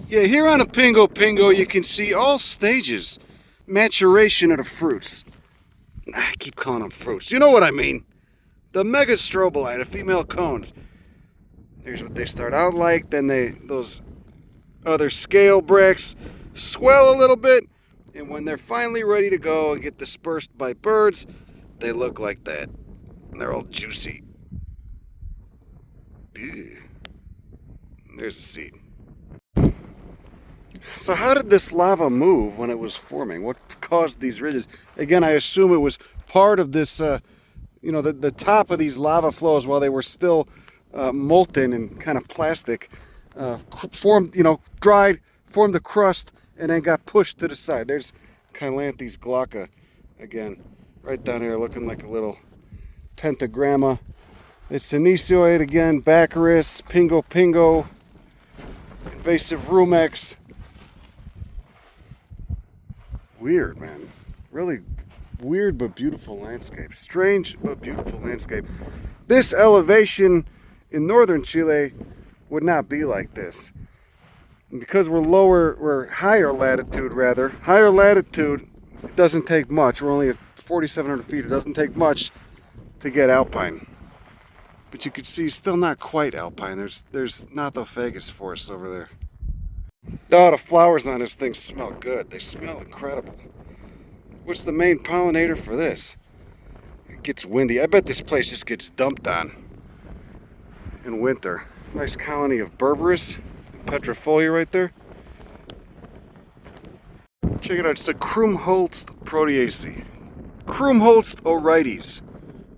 Yeah, here on Pingo you can see all stages. Maturation of the fruits. I keep calling them fruits. You know what I mean. The megastrobili, the female cones. Here's what they start out like. Then those other scale bracts swell a little bit. And when they're finally ready to go and get dispersed by birds, they look like that. And they're all juicy. Ew. There's a seed. So how did this lava move when it was forming? What caused these ridges? Again, I assume it was part of this, the top of these lava flows while they were still molten and kind of plastic, formed, dried, formed the crust, and then got pushed to the side. There's Chaetanthera glauca again, right down here, looking like a little pentagramma. It's Senecio again, Baccharis, Pingo, invasive rumex. Weird, man. Really weird but beautiful landscape. Strange but beautiful landscape. This elevation in northern Chile would not be like this. And because we're higher latitude, it doesn't take much. We're only at 4,700 feet. It doesn't take much to get alpine. But you can see still not quite alpine. There's Nothofagus forest over there. Oh, the flowers on this thing smell good. They smell incredible. What's the main pollinator for this? It gets windy. I bet this place just gets dumped on in winter. Nice colony of Berberis, Petrifolia right there. Check it out. It's the Krummholz Proteaceae. Krummholz orites.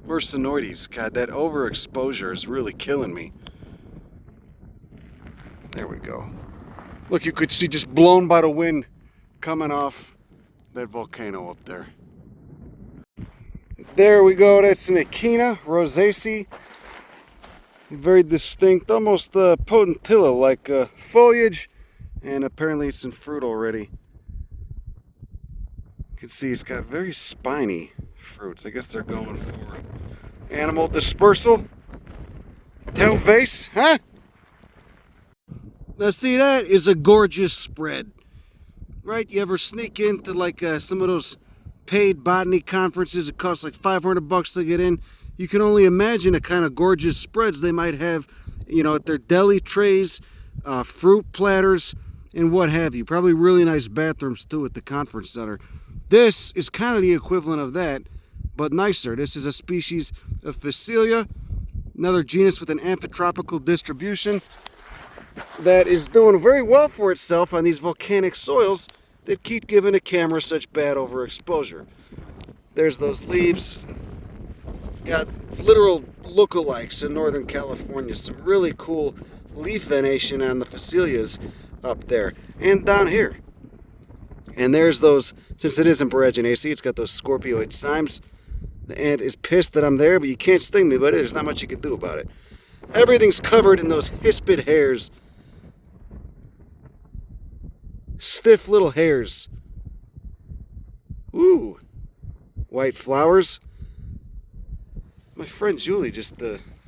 Mercenoides. God, that overexposure is really killing me. There we go. Look, you could see just blown by the wind coming off that volcano up there. There we go. That's an Echina, Rosettes. Very distinct, almost potentilla-like foliage. And apparently it's in fruit already. You can see it's got very spiny fruits. I guess they're going for animal dispersal. Tail vase, huh? Now see, that is a gorgeous spread. Right? You ever sneak into like some of those paid botany conferences? It costs like $500 to get in. You can only imagine the kind of gorgeous spreads they might have, at their deli trays, fruit platters, and what have you. Probably really nice bathrooms too at the conference center. This is kind of the equivalent of that, but nicer. This is a species of Phacelia, another genus with an amphitropical distribution that is doing very well for itself on these volcanic soils that keep giving the camera such bad overexposure. There's those leaves. Got literal lookalikes in Northern California. Some really cool leaf venation on the Phacelias up there and down here. And there's those, since it isn't Boraginaceae, it's got those scorpioid cymes. The ant is pissed that I'm there, but you can't sting me, buddy. There's not much you can do about it. Everything's covered in those hispid hairs. Stiff little hairs. Ooh. White flowers. My friend Julie just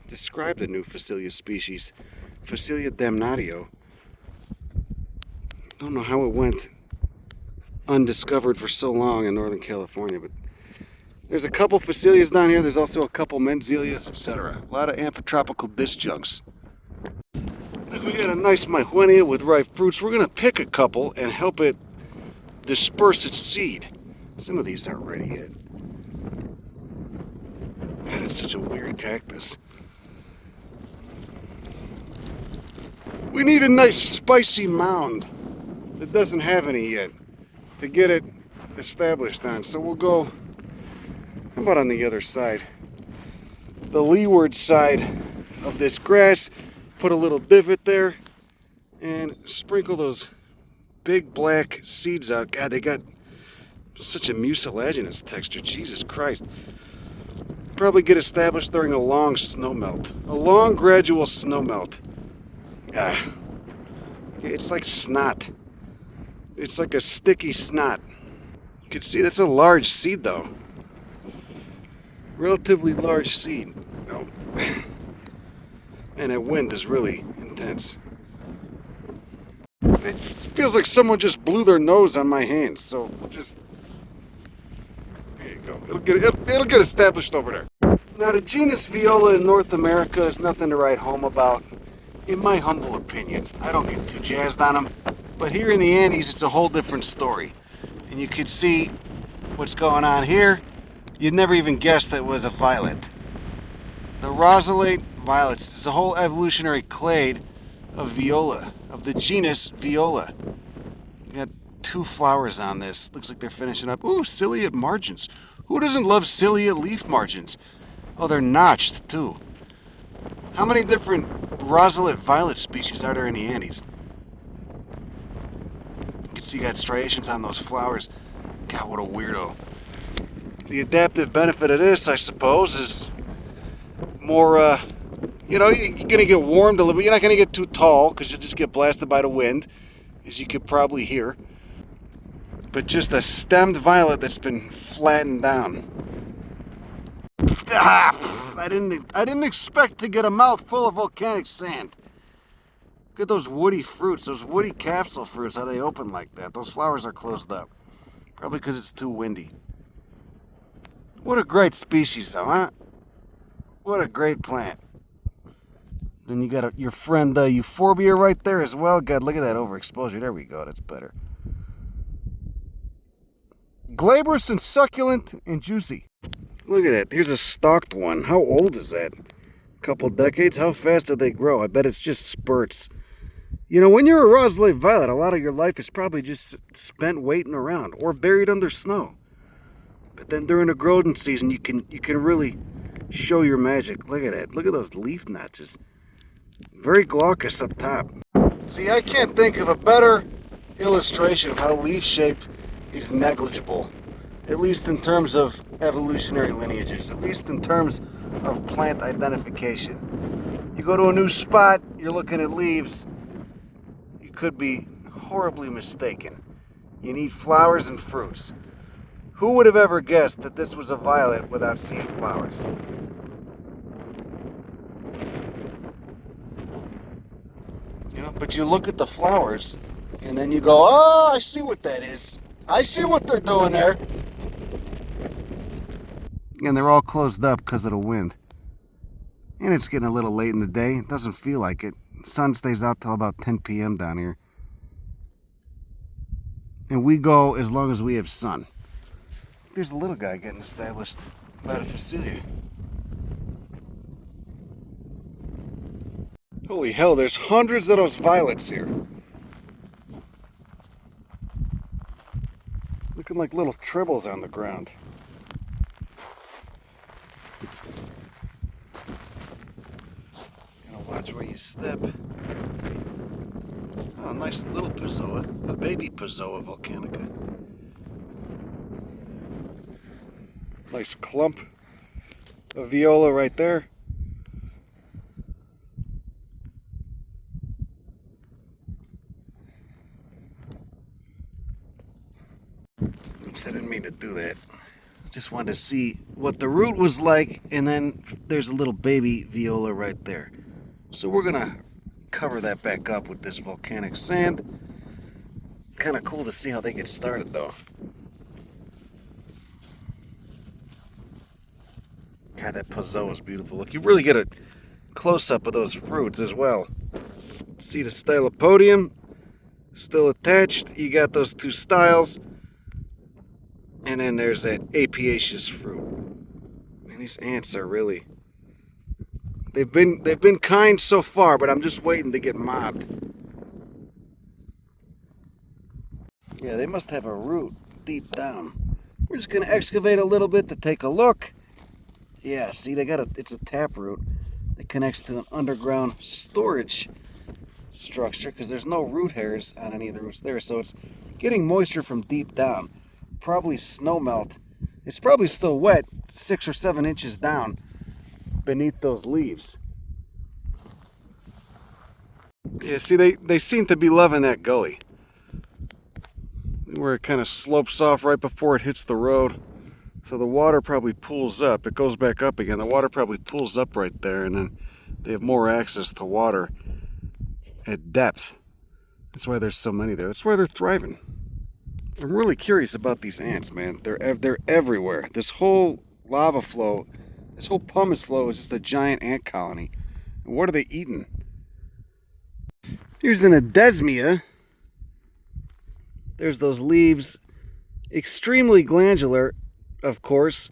described a new Phacelia species. Phacelia damnatio. Don't know how it went undiscovered for so long in Northern California, but there's a couple Phacelias down here. There's also a couple Menzelias, etc. A lot of amphitropical disjuncts. We got a nice Maihuenia with ripe fruits. We're going to pick a couple and help it disperse its seed. Some of these aren't ready yet. God, it's such a weird cactus. We need a nice spicy mound that doesn't have any yet to get it established on. So we'll go, how about on the other side? The leeward side of this grass. Put a little divot there and sprinkle those big black seeds out. God, they got such a mucilaginous texture. Jesus Christ. Probably get established during a long snow melt. A long gradual snow melt. Ah. It's like snot. It's like a sticky snot. You can see that's a large seed though. Relatively large seed. Oh. And that wind is really intense. It feels like someone just blew their nose on my hands, so just... There you go. It'll get established over there. Now, the genus Viola in North America is nothing to write home about, in my humble opinion. I don't get too jazzed on them, but here in the Andes, it's a whole different story. And you can see what's going on here. You'd never even guess that was a violet. The rosulate violets is a whole evolutionary clade of viola, of the genus Viola. You got 2 flowers on this. Looks like they're finishing up. Ooh, ciliate margins. Who doesn't love ciliate leaf margins? Oh, they're notched too. How many different rosulate violet species are there in the Andes? You can see you got striations on those flowers. God, what a weirdo. The adaptive benefit of this, I suppose, is more, you know, you're going to get warmed a little bit. You're not going to get too tall because you'll just get blasted by the wind, as you could probably hear. But just a stemmed violet that's been flattened down. I didn't expect to get a mouthful of volcanic sand. Look at those woody fruits, those woody capsule fruits, how they open like that. Those flowers are closed up. Probably because it's too windy. What a great species, though, huh? What a great plant. Then you got your friend Euphorbia right there as well. God, look at that overexposure. There we go. That's better. Glabrous and succulent and juicy. Look at that. Here's a stalked one. How old is that? A couple decades? How fast did they grow? I bet it's just spurts. You know, when you're a rosulate violet, a lot of your life is probably just spent waiting around or buried under snow. But then during the growing season, you can really show your magic. Look at that. Look at those leaf notches. Very glaucous up top. See, I can't think of a better illustration of how leaf shape is negligible. At least in terms of evolutionary lineages. At least in terms of plant identification. You go to a new spot, you're looking at leaves. You could be horribly mistaken. You need flowers and fruits. Who would have ever guessed that this was a violet without seeing flowers? You know, but you look at the flowers, and then you go, oh, I see what that is. I see what they're doing there. And they're all closed up because of the wind. And it's getting a little late in the day. It doesn't feel like it. The sun stays out till about 10 p.m. down here. And we go as long as we have sun. There's a little guy getting established by the Phacelia. Holy hell, there's hundreds of those violets here. Looking like little tribbles on the ground. Gotta watch where you step. Oh, nice little Pozoa. A baby Pozoa volcanica. Nice clump of viola right there. Oops, I didn't mean to do that. Just wanted to see what the root was like, and then there's a little baby viola right there. So we're gonna cover that back up with this volcanic sand. Kind of cool to see how they get started though. God, that Pozoa is beautiful. Look, you really get a close-up of those fruits as well. See the stylopodium still attached. You got those 2 styles. And then there's that Apiaceae fruit. Man, these ants are really... They've been kind so far, but I'm just waiting to get mobbed. Yeah, they must have a root deep down. We're just going to excavate a little bit to take a look. Yeah, see, it's a taproot that connects to an underground storage structure because there's no root hairs on any of the roots there, so it's getting moisture from deep down. Probably snow melt. It's probably still wet 6 or 7 inches down beneath those leaves. Yeah, see, they seem to be loving that gully where it kind of slopes off right before it hits the road. So the water probably pools up. It goes back up again. The water probably pools up right there, and then they have more access to water at depth. That's why there's so many there. That's why they're thriving. I'm really curious about these ants, man. They're everywhere. This whole lava flow, this whole pumice flow is just a giant ant colony. And what are they eating? Here's an Adesmia. There's those leaves. Extremely glandular, of course.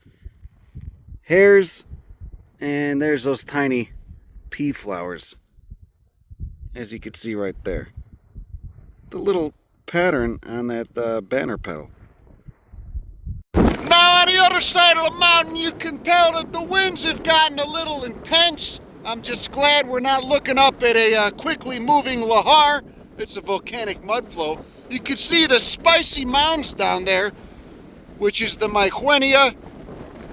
Hairs. And there's those tiny pea flowers. As you can see right there. The little pattern on that banner petal. Now on the other side of the mountain you can tell that the winds have gotten a little intense. I'm just glad we're not looking up at a quickly moving lahar. It's a volcanic mud flow. You can see the spicy mounds down there, which is the Maihuenia,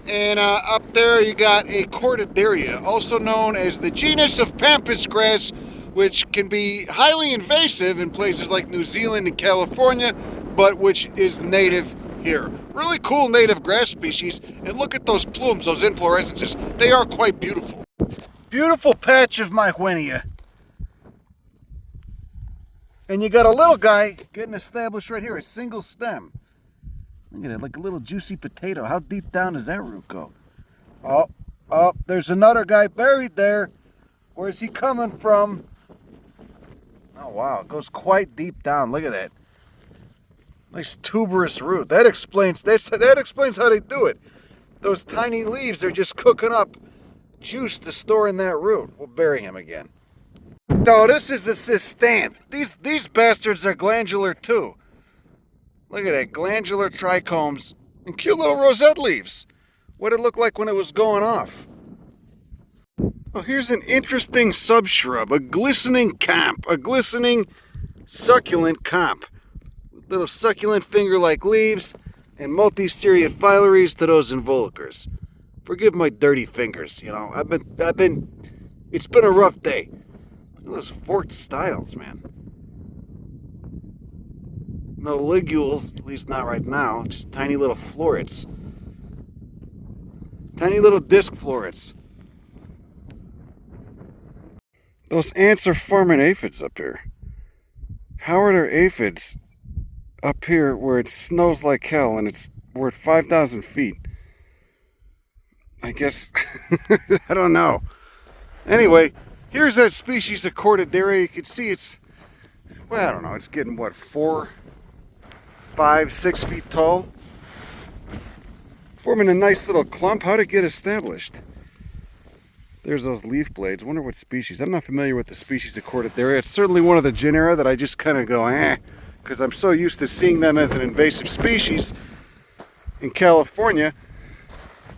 and up there you got a Cordaderia, also known as the genus of pampas grass, which can be highly invasive in places like New Zealand and California, but which is native here. Really cool native grass species, and look at those plumes, those inflorescences. They are quite beautiful. Beautiful patch of Maihuenia. And you got a little guy getting established right here, a single stem. Look at it, like a little juicy potato. How deep down does that root go? Oh, there's another guy buried there. Where's he coming from? Oh wow, it goes quite deep down. Look at that. Nice tuberous root. That explains how they do it. Those tiny leaves are just cooking up juice to store in that root. We'll bury him again. No, this is a cystanthe. These bastards are glandular too. Look at that, glandular trichomes and cute little rosette leaves. What did it look like when it was going off? Oh, here's an interesting subshrub, a glistening comp, a glistening succulent comp. Little succulent finger-like leaves and multi-seriate phyllaries to those involucres. Forgive my dirty fingers, you know. It's been a rough day. Look at those forked styles, man. No ligules, at least not right now. Just tiny little florets. Tiny little disc florets. Those ants are farming aphids up here. How are there aphids up here where it snows like hell and we're at 5,000 feet? I guess, I don't know. Anyway, here's that species of Cordaderia. You can see it's, well, I don't know, it's getting what, 4, 5, 6 feet tall? Forming a nice little clump. How'd it get established? There's those leaf blades. Wonder what species. I'm not familiar with the species of Cordaderia. It's certainly one of the genera that I just kind of go, because I'm so used to seeing them as an invasive species in California.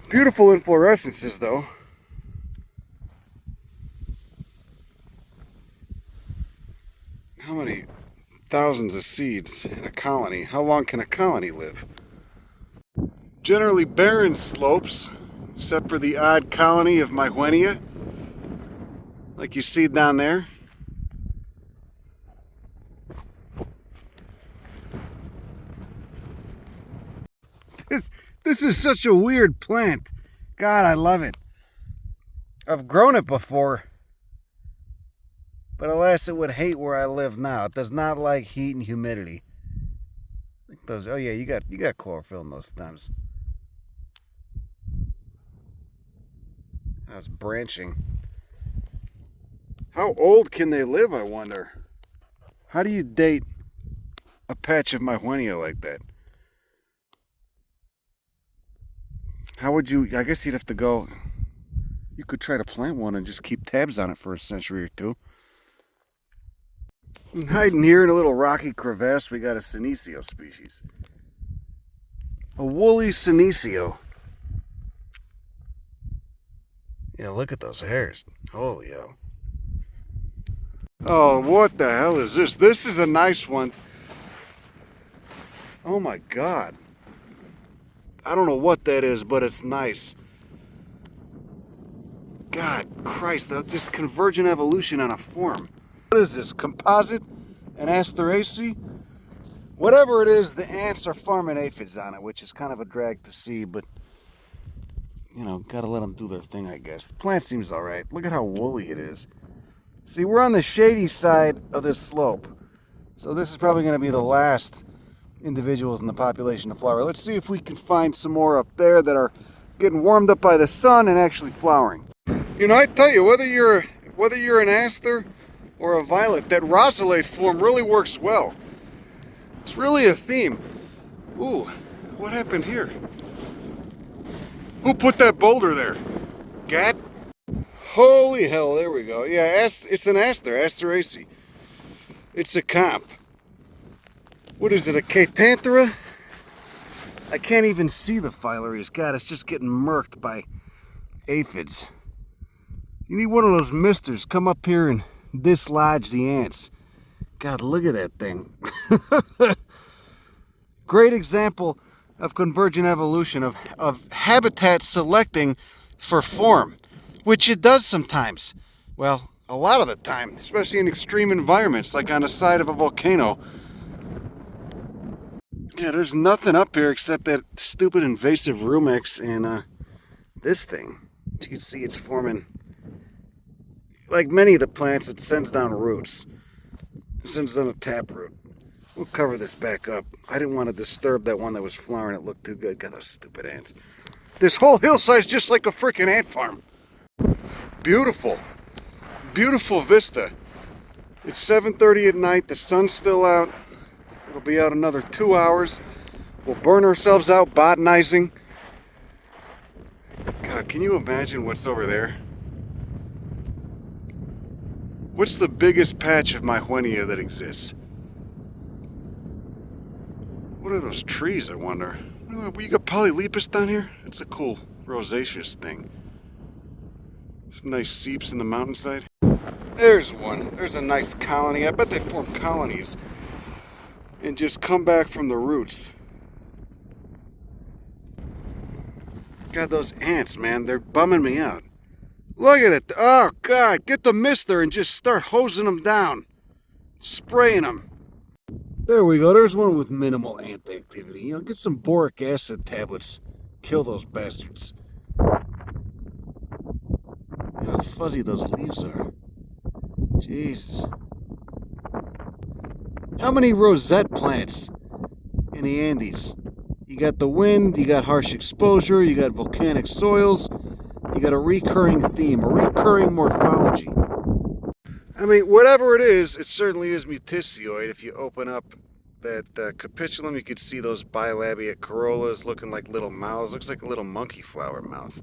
Beautiful inflorescences, though. How many thousands of seeds in a colony? How long can a colony live? Generally barren slopes, except for the odd colony of Maihuenia, like you see down there. This is such a weird plant. God, I love it. I've grown it before, but alas, it would hate where I live now. It does not like heat and humidity. Like those. Oh yeah, you got chlorophyll in those stems. That's branching. How old can they live, I wonder? How do you date a patch of Maihuenia like that? How would you, I guess you'd have to go, you could try to plant one and just keep tabs on it for a century or two. And hiding here in a little rocky crevasse, we got a Senecio species. A woolly Senecio. Yeah, look at those hairs. Holy hell. Oh, what the hell is this? This is a nice one. Oh my God. I don't know what that is, but it's nice. God Christ, this convergent evolution on a form. What is this, composite? An Asteraceae? Whatever it is, the ants are farming aphids on it, which is kind of a drag to see, but you know, gotta let them do their thing, I guess. The plant seems all right. Look at how woolly it is. See, we're on the shady side of this slope. So this is probably going to be the last individuals in the population to flower. Let's see if we can find some more up there that are getting warmed up by the sun and actually flowering. You know, I tell you, whether you're an aster or a violet, that rosellate form really works well. It's really a theme. Ooh, what happened here? Who put that boulder there? Gat? Holy hell, there we go. Yeah, it's an aster, Asteraceae. It's a comp. What is it, a Chaetanthera? I can't even see the filaries. God, it's just getting murked by aphids. You need one of those misters. Come up here and dislodge the ants. God, look at that thing. Great example of convergent evolution, of habitat selecting for form, which it does sometimes. Well, a lot of the time, especially in extreme environments, like on the side of a volcano. Yeah, there's nothing up here except that stupid invasive rumex and this thing. You can see it's forming, like many of the plants, it sends down roots. It sends down a taproot. We'll cover this back up. I didn't want to disturb that one that was flowering. It looked too good. God, those stupid ants. This whole hillside's just like a freaking ant farm. Beautiful. Beautiful vista. It's 7:30 at night. The sun's still out. It'll be out another 2 hours. We'll burn ourselves out botanizing. God, can you imagine what's over there? What's the biggest patch of Maihuenia that exists? What are those trees, I wonder? You got Diplolepis down here? It's a cool rosaceous thing. Some nice seeps in the mountainside. There's one. There's a nice colony. I bet they form colonies and just come back from the roots. God, those ants, man, they're bumming me out. Look at it. Oh, God, get the mister and just start hosing them down. Spraying them. There we go. There's one with minimal ant activity. You know, get some boric acid tablets. Kill those bastards. You know how fuzzy those leaves are. Jesus. How many rosette plants in the Andes? You got the wind, you got harsh exposure, you got volcanic soils, you got a recurring theme, a recurring morphology. I mean, whatever it is, it certainly is mutisioid. If you open up that capitulum, you could see those bilabiate corollas looking like little mouths. Looks like a little monkey flower mouth.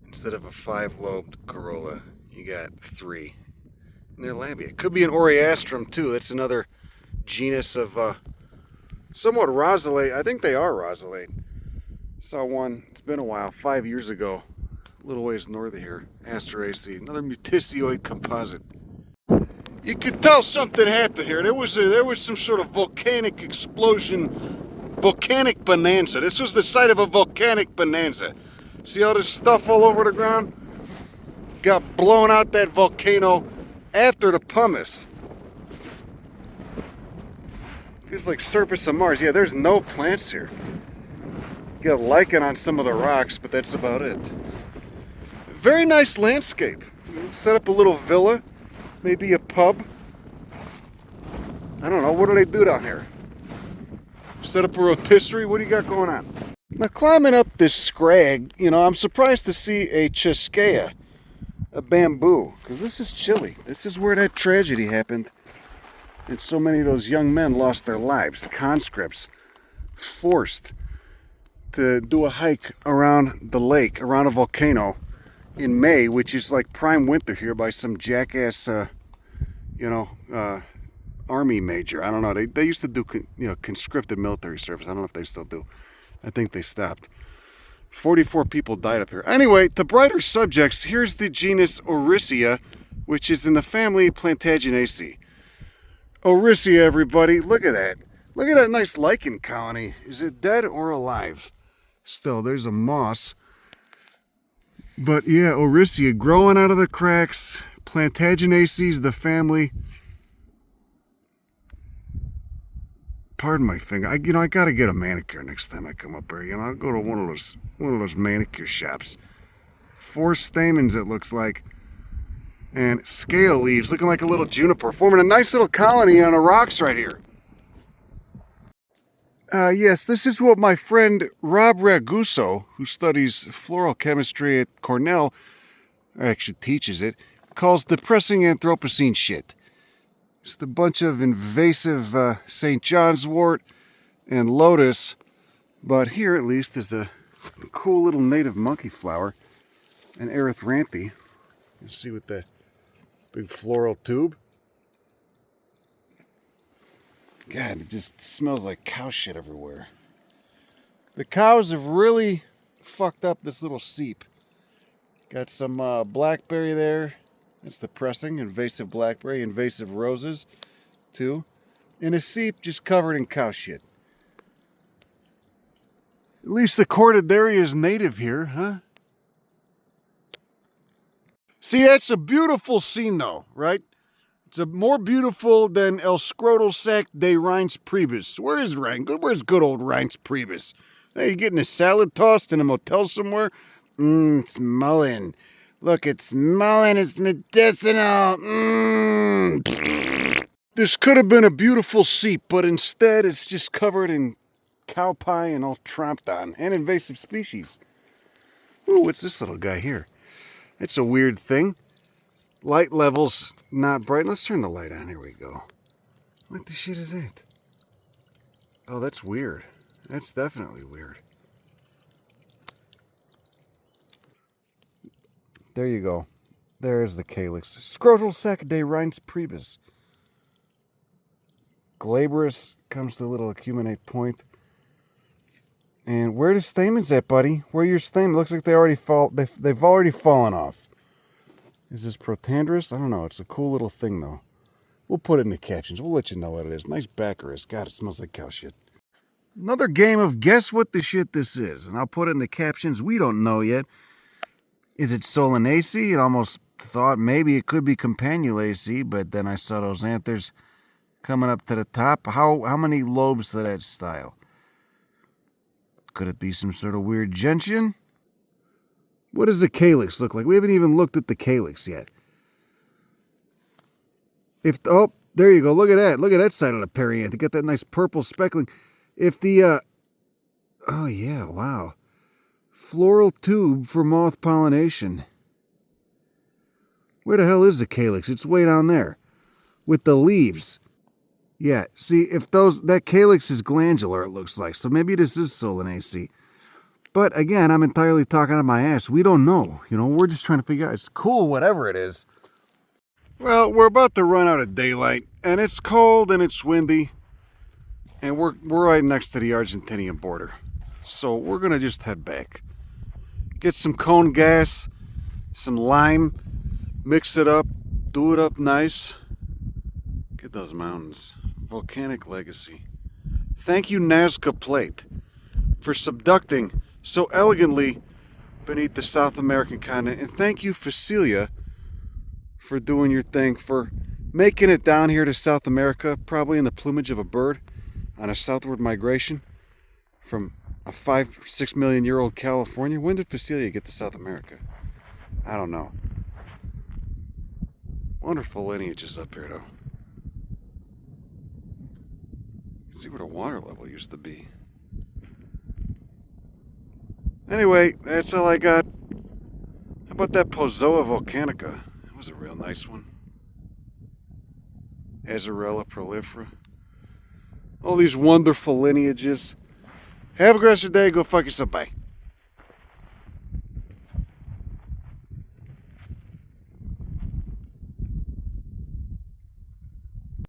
Instead of a 5-lobed corolla, you got 3. And they're labia. It could be an Oriastrum too. That's another genus of somewhat rosellate. I think they are rosellate. Saw one, it's been a while, 5 years ago, a little ways north of here. Asteraceae, another mutisioid composite. You could tell something happened here. There was some sort of volcanic explosion, volcanic bonanza. This was the site of a volcanic bonanza. See all this stuff all over the ground? Got blown out that volcano after the Pumice. It's like surface of Mars. Yeah, there's no plants here. You got lichen on some of the rocks, but that's about it. Very nice landscape. Set up a little villa, maybe a pub. I don't know, what do they do down here? Set up a rotisserie? What do you got going on? Now climbing up this scrag, you know, I'm surprised to see a Cactaceae, a bamboo, because this is Chile. This is where that tragedy happened. And so many of those young men lost their lives, conscripts, forced to do a hike around the lake, around a volcano in May, which is like prime winter here by some jackass, army major. I don't know. They used to do, conscripted military service. I don't know if they still do. I think they stopped. 44 people died up here. Anyway, to brighter subjects, here's the genus Ourisia, which is in the family Plantagenaceae. Ourisia, everybody. Look at that. Look at that nice lichen colony. Is it dead or alive? Still, there's a moss. But yeah, Ourisia growing out of the cracks. Plantagenaceae, the family. Pardon my finger. I gotta get a manicure next time I come up here. I'll go to one of those manicure shops. 4 stamens, it looks like. And scale leaves, looking like a little juniper, forming a nice little colony on the rocks right here. Yes, this is what my friend Rob Raguso, who studies floral chemistry at Cornell, or actually teaches it, calls depressing Anthropocene shit. Just a bunch of invasive St. John's wort and lotus, but here at least is a cool little native monkey flower, an erythranthe. You see with the big floral tube. God, it just smells like cow shit everywhere. The cows have really fucked up this little seep. Got some blackberry there. That's depressing. Invasive blackberry, invasive roses, too. And a seep just covered in cow shit. At least the cordidaria is native here, huh? See, that's a beautiful scene, though, right? It's more beautiful than El Scrotal Sac de Reince Priebus. Where's good old Reince Priebus? Hey, you getting a salad tossed in a motel somewhere? It's mullein. Look, it's mullein. It's medicinal. This could have been a beautiful seep, but instead it's just covered in cow pie and all tromped on, and invasive species. Ooh, what's this little guy here? It's a weird thing. Light levels not bright. Let's turn the light on. Here we go. What the shit is that? Oh, that's weird. That's definitely weird. There you go. There's the calyx. Scrotal sac de Reince Priebus. Glabrous comes to a little acuminate point. And where the stamens at, buddy? Where are your stamens? Looks like they've already fallen off. Is this protandrous? I don't know. It's a cool little thing, though. We'll put it in the captions. We'll let you know what it is. Nice Baccharis. God, it smells like cow shit. Another game of guess what the shit this is. And I'll put it in the captions. We don't know yet. Is it Solanaceae? It almost thought maybe it could be Campanulaceae, but then I saw those anthers coming up to the top. How many lobes to that style? Could it be some sort of weird gentian? What does the calyx look like? We haven't even looked at the calyx yet. Oh, there you go. Look at that. Look at that side of the perianth. Got that nice purple speckling. If the, oh yeah, wow. Floral tube for moth pollination. Where the hell is the calyx? It's way down there. With the leaves. Yeah, see, if that calyx is glandular, it looks like. So maybe this is Solanaceae. But again, I'm entirely talking out of my ass. We don't know. You know, we're just trying to figure out. It's cool, whatever it is. Well, we're about to run out of daylight, and it's cold and it's windy, and we're right next to the Argentinian border. So we're gonna just head back. Get some cone gas, some lime, mix it up, do it up nice. Get those mountains. Volcanic legacy. Thank you, Nazca Plate, for subducting so elegantly beneath the South American continent. And thank you, Phacelia, for doing your thing, for making it down here to South America, probably in the plumage of a bird on a southward migration from a 5-6 million year old California. When did Phacelia get to South America? I don't know. Wonderful lineages up here, though. See where the water level used to be. Anyway, that's all I got. How about that Pozoa volcanica? That was a real nice one. Azorella prolifera. All these wonderful lineages. Have a great day. Go fuck yourself. Bye.